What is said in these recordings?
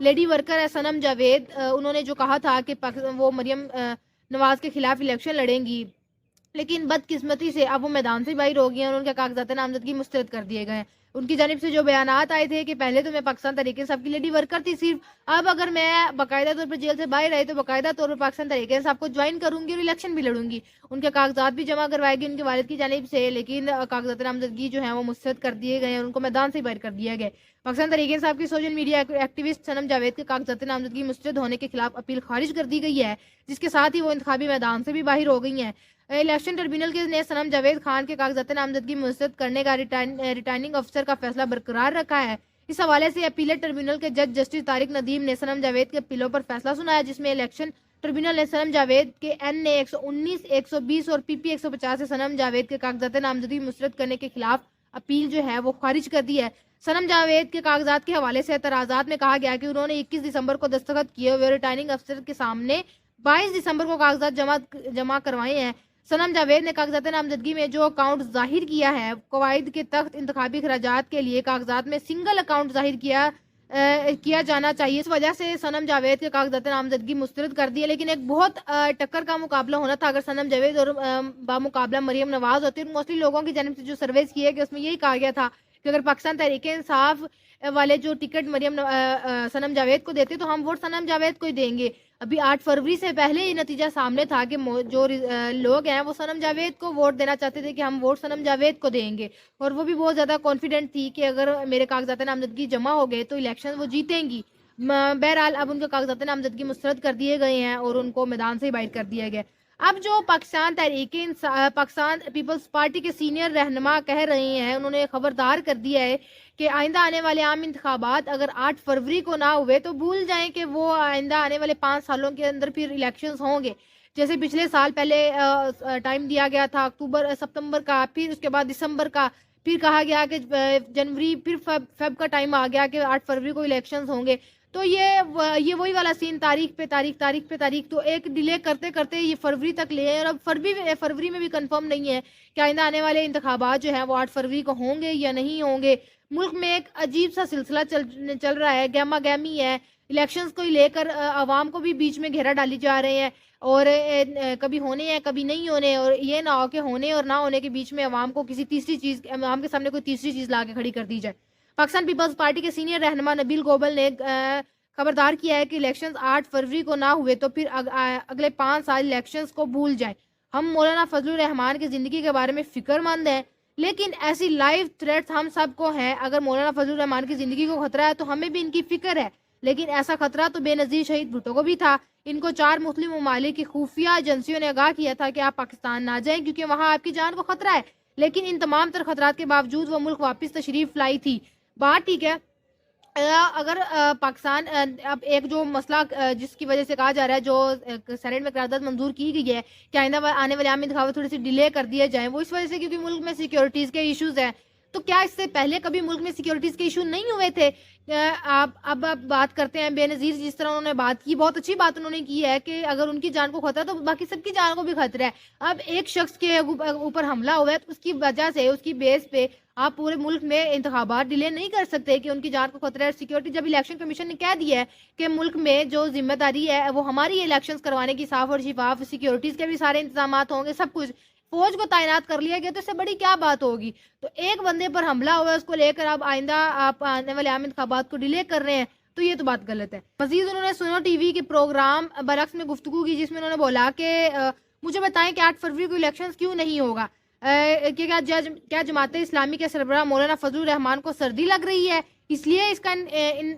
Lady worker ہے سنم جاوید، انہوں نے جو کہا تھا کہ وہ مریم نواز کے خلاف الیکشن لڑیں گی، لیکن بدقسمتی سے اب وہ میدان سے باہر ہو گئی ہیں اور ان کے کاغذات نامزدگی مسترد کر دیے گئے ہیں۔ ان کی جانب سے جو بیانات آئے تھے کہ پہلے تو میں پاکستان تحریک انصاف کی لیڈی ورکر تھی صرف، اب اگر میں باقاعدہ طور پر جیل سے باہر آئی تو باقاعدہ طور پر پاکستان تحریک انصاف کو جوائن کروں گی اور الیکشن بھی لڑوں گی۔ ان کے کاغذات بھی جمع کروائے گی ان کے والد کی جانب سے، لیکن کاغذات نامزدگی جو ہیں وہ مسترد کر دیے گئے ہیں، ان کو میدان سے باہر کر دیا گیا۔ پاکستان تحریک انصاف کی سوشل میڈیا ایکٹیوسٹ سنم جاوید کے کاغذات نامزدگی مسترد ہونے کے خلاف اپیل خارج کر دی گئی ہے، جس کے ساتھ ہی وہ انتخابی میدان سے بھی باہر ہو گئی ہیں۔ الیکشن ٹربیونل نے سنم جاوید خان کے کاغذات نامزدگی مسترد کرنے کا ریٹرننگ افسر کا فیصلہ برقرار رکھا ہے۔ اس حوالے سے اپیلیٹ ٹربیونل کے جج جسٹس طارق ندیم نے سنم جاوید کے اپیلوں پر فیصلہ سنایا، جس میں الیکشن ٹربیونل نے سنم جاوید کے این اے 119, 120 اور پی پی 150 سے سنم جاوید کے کاغذات نامزدگی مسترد کرنے کے خلاف اپیل جو ہے وہ خارج کر دی ہے۔ سنم جاوید کے کاغذات کے حوالے سے اعتراضات میں کہا گیا کہ انہوں نے 21 دسمبر کو دستخط کیے ہوئے ریٹرننگ افسر کے سامنے 22 دسمبر کو کاغذات جمع کروائے ہیں۔ سنم جاوید نے کاغذات نامزدگی میں جو اکاؤنٹ ظاہر کیا ہے، قواعد کے تحت انتخابی اخراجات کے لیے کاغذات میں سنگل اکاؤنٹ ظاہر کیا جانا چاہیے، اس وجہ سے سنم جاوید کے کاغذات نامزدگی مسترد کر دی ہے۔ لیکن ایک بہت ٹکر کا مقابلہ ہونا تھا اگر سنم جاوید اور بامقابلہ مریم نواز ہوتی۔ موسٹلی لوگوں کی جانب سے جو سرویز کیے گئے اس میں یہی کہا گیا تھا کہ اگر پاکستان تحریک انصاف والے جو ٹکٹ سنم جاوید کو دیتے تو ہم ووٹ سنم جاوید کو ہی دیں گے۔ ابھی 8 فروری سے پہلے یہ نتیجہ سامنے تھا کہ جو لوگ ہیں وہ سنم جاوید کو ووٹ دینا چاہتے تھے کہ ہم ووٹ سنم جاوید کو دیں گے، اور وہ بھی بہت زیادہ کانفیڈنٹ تھی کہ اگر میرے کاغذات نامزدگی جمع ہو گئے تو الیکشن وہ جیتیں گی۔ بہرحال اب ان کے کاغذات نامزدگی مسترد کر دیے گئے ہیں اور ان کو میدان سے باہر کر دیا گیا۔ اب جو پاکستان پیپلز پارٹی کے سینئر رہنما کہہ رہے ہیں، انہوں نے خبردار کر دیا ہے کہ آئندہ آنے والے عام انتخابات اگر 8 فروری کو نہ ہوئے تو بھول جائیں کہ وہ آئندہ آنے والے 5 سالوں کے اندر پھر الیکشنز ہوں گے۔ جیسے پچھلے سال پہلے ٹائم دیا گیا تھا ستمبر کا، پھر اس کے بعد دسمبر کا، پھر کہا گیا کہ جنوری، پھر فیب کا ٹائم آ گیا کہ 8 فروری کو الیکشنز ہوں گے۔ تو یہ وہی والا سین، تاریخ پہ تاریخ، تو ایک ڈیلے کرتے کرتے یہ فروری تک لے ہیں، اور اب فروری میں بھی کنفرم نہیں ہے کہ آئندہ آنے والے انتخابات جو ہیں وہ 8 فروری کو ہوں گے یا نہیں ہوں گے۔ ملک میں ایک عجیب سا سلسلہ چل رہا ہے، گہما گہمی ہے، الیکشنز کو لے کر عوام کو بھی بیچ میں گھیرا ڈالی جا رہے ہیں، اور کبھی ہونے ہیں کبھی نہیں ہونے، اور یہ نہ ہو کہ ہونے اور نہ ہونے کے بیچ میں عوام کو عوام کے سامنے کوئی تیسری چیز لا کے کھڑی کر دی جائے۔ پاکستان پیپلز پارٹی کے سینئر رہنما نبیل گوبل نے خبردار کیا ہے کہ الیکشنز 8 فروری کو نہ ہوئے تو پھر اگلے 5 سال الیکشنز کو بھول جائیں۔ ہم مولانا فضل الرحمان کی زندگی کے بارے میں فکر مند ہیں، لیکن ایسی لائیو تھریٹس ہم سب کو ہیں۔ اگر مولانا فضل الرحمان کی زندگی کو خطرہ ہے تو ہمیں بھی ان کی فکر ہے، لیکن ایسا خطرہ تو بے نظیر شہید بھٹو کو بھی تھا۔ ان کو 4 مسلم ممالک کی خفیہ ایجنسیوں نے آگاہ کیا تھا کہ آپ پاکستان نہ جائیں کیونکہ وہاں آپ کی جان کو خطرہ ہے، لیکن ان تمام تر خطرات کے باوجود وہ ملک واپس تشریف لائی تھی۔ بات ٹھیک ہے، اگر پاکستان اب ایک جو مسئلہ جس کی وجہ سے کہا جا رہا ہے، جو سینیٹ میں قرارداد منظور کی گئی ہے کہ آئندہ آنے والے عام انتخابات تھوڑی سی ڈیلے کر دیے جائیں، وہ اس وجہ سے کیونکہ ملک میں سیکیورٹیز کے ایشوز ہیں۔ تو کیا اس سے پہلے کبھی ملک میں سیکیورٹیز کے ایشو نہیں ہوئے تھے؟ اب بات کرتے ہیں بے نظیر، جس طرح انہوں نے بات کی، بہت اچھی بات انہوں نے کی ہے کہ اگر ان کی جان کو خطرہ ہے تو باقی سب کی جان کو بھی خطرہ ہے۔ اب ایک شخص کے اوپر حملہ ہوا ہے تو اس کی وجہ سے، اس کی بیس پہ آپ پورے ملک میں انتخابات ڈیلے نہیں کر سکتے کہ ان کی جان کو خطرہ ہے۔ سیکیورٹی جب الیکشن کمیشن نے کہہ دیا ہے کہ ملک میں جو ذمہ داری ہے وہ ہماری الیکشنز کروانے کی، صاف اور شفاف، سیکیورٹیز کے بھی سارے انتظامات ہوں گے، سب کچھ، فوج کو تعینات کر لیا گیا، تو اس سے بڑی کیا بات ہوگی؟ تو ایک بندے پر حملہ ہوا ہے، اس کو لے کر اب آئندہ آپ آنے والے عام انتخابات کو ڈیلے کر رہے ہیں، تو یہ تو بات غلط ہے۔ مزید انہوں نے سنو ٹی وی کے پروگرام برعکس میں گفتگو کی، جس میں انہوں نے بولا کہ مجھے بتائیں کہ 8 فروری کو الیکشنز کیوں نہیں ہوگا؟ کیا جماعت اسلامی کے سربراہ مولانا فضل الرحمان کو سردی لگ رہی ہے اس لیے اس کا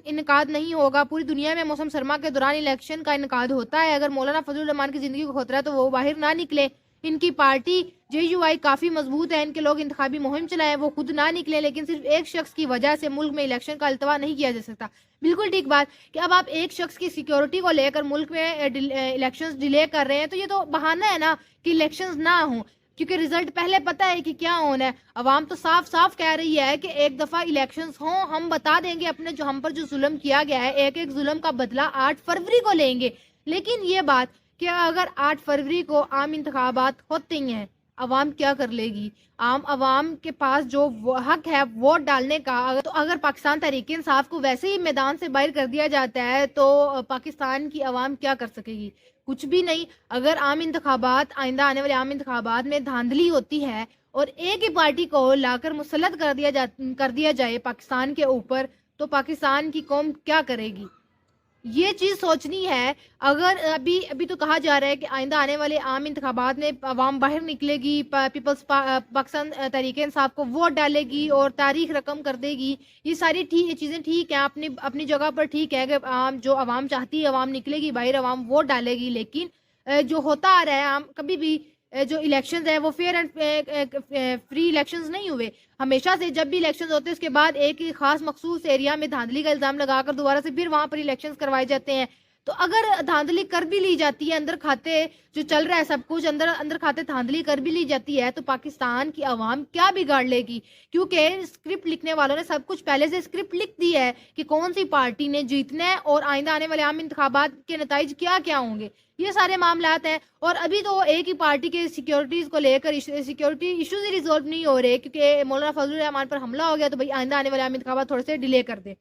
انعقاد نہیں ہوگا؟ پوری دنیا میں موسم سرما کے دوران الیکشن کا انعقاد ہوتا ہے، اگر مولانا فضل الرحمان کی زندگی کو خطرہ ہے تو وہ باہر نہ نکلے۔ ان کی پارٹی JUI کافی مضبوط ہے، ان کے لوگ انتخابی مہم چلائیں، وہ خود نہ نکلیں، لیکن صرف ایک شخص کی وجہ سے ملک میں الیکشن کا التوا نہیں کیا جا سکتا۔ بالکل ٹھیک بات کہ اب آپ ایک شخص کی سیکیورٹی کو لے کر ملک میں الیکشنز ڈیلے کر رہے ہیں، تو یہ تو بہانہ ہے نا کہ الیکشنز نہ ہوں، کیونکہ رزلٹ پہلے پتہ ہے کہ کیا ہونا ہے۔ عوام تو صاف صاف کہہ رہی ہے کہ ایک دفعہ الیکشنز ہوں، ہم بتا دیں گے اپنے جو ہم پر جو ظلم کیا گیا ہے، ایک ایک ظلم کا بدلہ 8 فروری کو لیں گے۔ لیکن یہ بات کہ اگر 8 فروری کو عام انتخابات ہوتے ہی ہیں، عوام کیا کر لے گی؟ عوام کے پاس جو حق ہے ووٹ ڈالنے کا، تو اگر پاکستان تحریک انصاف کو ویسے ہی میدان سے باہر کر دیا جاتا ہے تو پاکستان کی عوام کیا کر سکے گی؟ کچھ بھی نہیں۔ اگر عام انتخابات، آئندہ آنے والے عام انتخابات میں دھاندلی ہوتی ہے اور ایک ہی پارٹی کو لا کر مسلط کر دیا جائے پاکستان کے اوپر، تو پاکستان کی قوم کیا کرے گی؟ یہ چیز سوچنی ہے۔ اگر ابھی تو کہا جا رہا ہے کہ آئندہ آنے والے عام انتخابات میں عوام باہر نکلے گی، پیپلز پاکستان تحریک انصاف کو ووٹ ڈالے گی اور تاریخ رقم کر دے گی، یہ ساری چیزیں ٹھیک ہیں، اپنی جگہ پر ٹھیک ہے کہ جو عوام چاہتی ہے عوام نکلے گی باہر، عوام ووٹ ڈالے گی، لیکن جو ہوتا آ رہا ہے کبھی بھی جو الیکشنز ہیں وہ فیئر اینڈ فری الیکشنز نہیں ہوئے۔ ہمیشہ سے جب بھی الیکشنز ہوتے ہیں اس کے بعد ایک خاص مخصوص ایریا میں دھاندلی کا الزام لگا کر دوبارہ سے پھر وہاں پر الیکشنز کروائے جاتے ہیں۔ تو اگر دھاندلی کر بھی لی جاتی ہے، اندر کھاتے جو چل رہا ہے سب کچھ اندر کھاتے دھاندلی کر بھی لی جاتی ہے، تو پاکستان کی عوام کیا بگاڑ لے گی؟ کیونکہ اسکرپٹ لکھنے والوں نے سب کچھ پہلے سے اسکرپٹ لکھ دی ہے کہ کون سی پارٹی نے جیتنا ہے اور آئندہ آنے والے عام انتخابات کے نتائج کیا کیا ہوں گے، یہ سارے معاملات ہیں۔ اور ابھی تو ایک ہی پارٹی کے سیکیورٹیز کو لے کر سیکیورٹی ایشوز ہی ریزولو نہیں ہو رہے، کیونکہ مولانا فضل الرحمان پر حملہ ہو گیا تو بھئی آئندہ آنے والے عام انتخابات تھوڑے سے ڈیلے کر دے۔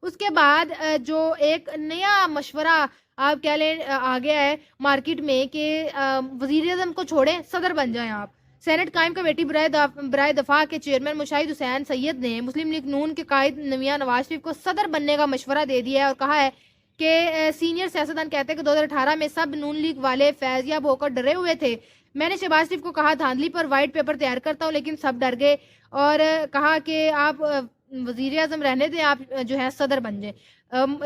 اس کے بعد جو ایک نیا مشورہ آپ کہہ لیں آ گیا ہے مارکیٹ میں کہ وزیر اعظم کو چھوڑیں، صدر بن جائیں آپ۔ سینٹ قائم کمیٹی برائے دفاع کے چیئرمین مشاہد حسین سید نے مسلم لیگ نون کے قائد میاں نواز شریف کو صدر بننے کا مشورہ دے دیا ہے اور کہا ہے کہ سینئر سیاستدان کہتے ہیں کہ 2018 میں سب نون لیگ والے فیض یاب ہو کر ڈرے ہوئے تھے۔ میں نے شہباز شریف کو کہا دھاندلی پر وائٹ پیپر تیار کرتا ہوں، لیکن سب ڈر گئے اور کہا کہ آپ وزیر اعظم رہنے دیں، آپ جو ہے صدر بن جائیں۔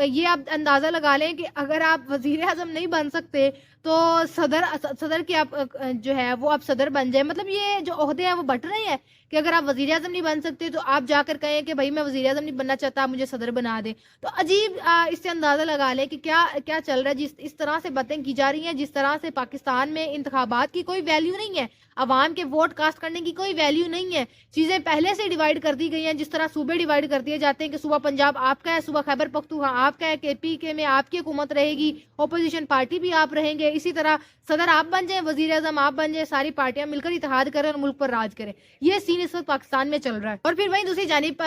یہ آپ اندازہ لگا لیں کہ اگر آپ وزیر اعظم نہیں بن سکتے تو صدر کی آپ جو ہے وہ آپ صدر بن جائیں، مطلب یہ جو عہدے ہیں وہ بٹ رہے ہیں کہ اگر آپ وزیر اعظم نہیں بن سکتے تو آپ جا کر کہیں کہ بھائی میں وزیر اعظم نہیں بننا چاہتا، آپ مجھے صدر بنا دیں۔ تو عجیب اس سے اندازہ لگا لیں کہ کیا چل رہا ہے، اس طرح سے باتیں کی جا رہی ہیں، جس طرح سے پاکستان میں انتخابات کی کوئی ویلیو نہیں ہے، عوام کے ووٹ کاسٹ کرنے کی کوئی ویلیو نہیں ہے، چیزیں پہلے سے ڈیوائیڈ کر دی گئی ہیں، جس طرح صوبے ڈیوائیڈ کر دیے جاتے ہیں کہ صوبہ پنجاب آپ کا ہے، صوبہ خیبر پختونخوا آپ کا ہے، کے پی کے میں آپ کی حکومت رہے گی، اپوزیشن پارٹی بھی آپ رہیں گے، اسی طرح صدر آپ بن جائیں، وزیر اعظم آپ بن جائیں، ساری پارٹیاں مل کر اتحاد کریں اور ملک پر راج کریں۔ یہ سین اس وقت پاکستان میں چل رہا ہے۔ اور پھر وہیں دوسری جانب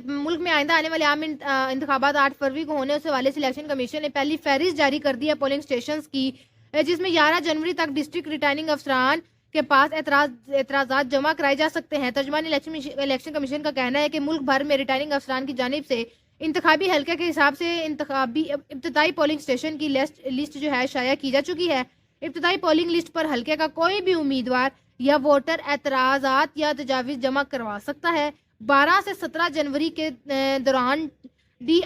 ملک میں آئندہ آنے والے عام انتخابات 8 فروری کو ہونے سے والے الیکشن کمیشن نے پہلی فہرست جاری کر دی ہے پولنگ اسٹیشنز کی، جس میں 11 جنوری تک ڈسٹرکٹ ریٹرننگ افسران کے پاس اعتراضات جمع کرائے جا سکتے ہیں۔ ترجمان الیکشن کمیشن کا کہنا ہے کہ ملک بھر میں ریٹرننگ افسران کی جانب سے انتخابی حلقے کے حساب سے ابتدائی پولنگ اسٹیشن کی لسٹ جو ہے شائع کی جا چکی ہے۔ ابتدائی پولنگ لسٹ پر حلقے کا کوئی بھی امیدوار یا ووٹر اعتراضات یا تجاویز جمع کروا سکتا ہے۔ 12 سے 17 جنوری کے دوران ڈی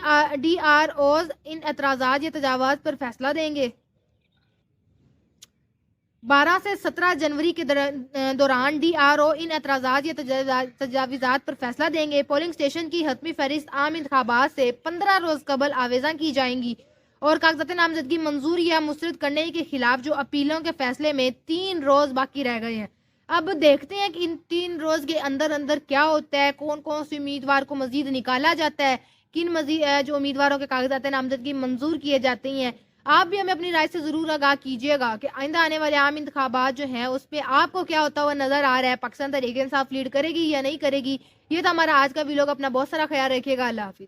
آر اوز ان اعتراضات یا تجاوزات پر فیصلہ دیں گے۔ 12 سے 17 جنوری کے دوران ڈی آر او ان اعتراضات یا تجاوزات پر فیصلہ دیں گے۔ پولنگ اسٹیشن کی حتمی فہرست عام انتخابات سے 15 روز قبل آویزاں کی جائیں گی اور کاغذات نامزدگی منظور یا مسترد کرنے کے خلاف جو اپیلوں کے فیصلے میں 3 روز باقی رہ گئے ہیں۔ اب دیکھتے ہیں کہ ان 3 روز کے اندر کیا ہوتا ہے، کون سے امیدوار کو مزید نکالا جاتا ہے، کن جو امیدواروں کے کاغذات نامزدگی منظور کیے جاتے ہیں۔ آپ بھی ہمیں اپنی رائے سے ضرور آگاہ کیجیے گا کہ آئندہ آنے والے عام انتخابات جو ہیں اس پہ آپ کو کیا ہوتا ہوا نظر آ رہا ہے، پاکستان تحریک انصاف لیڈ کرے گی یا نہیں کرے گی۔ یہ تھا ہمارا آج کا ویلوگ، اپنا بہت سارا خیال رکھیے گا، اللہ حافظ۔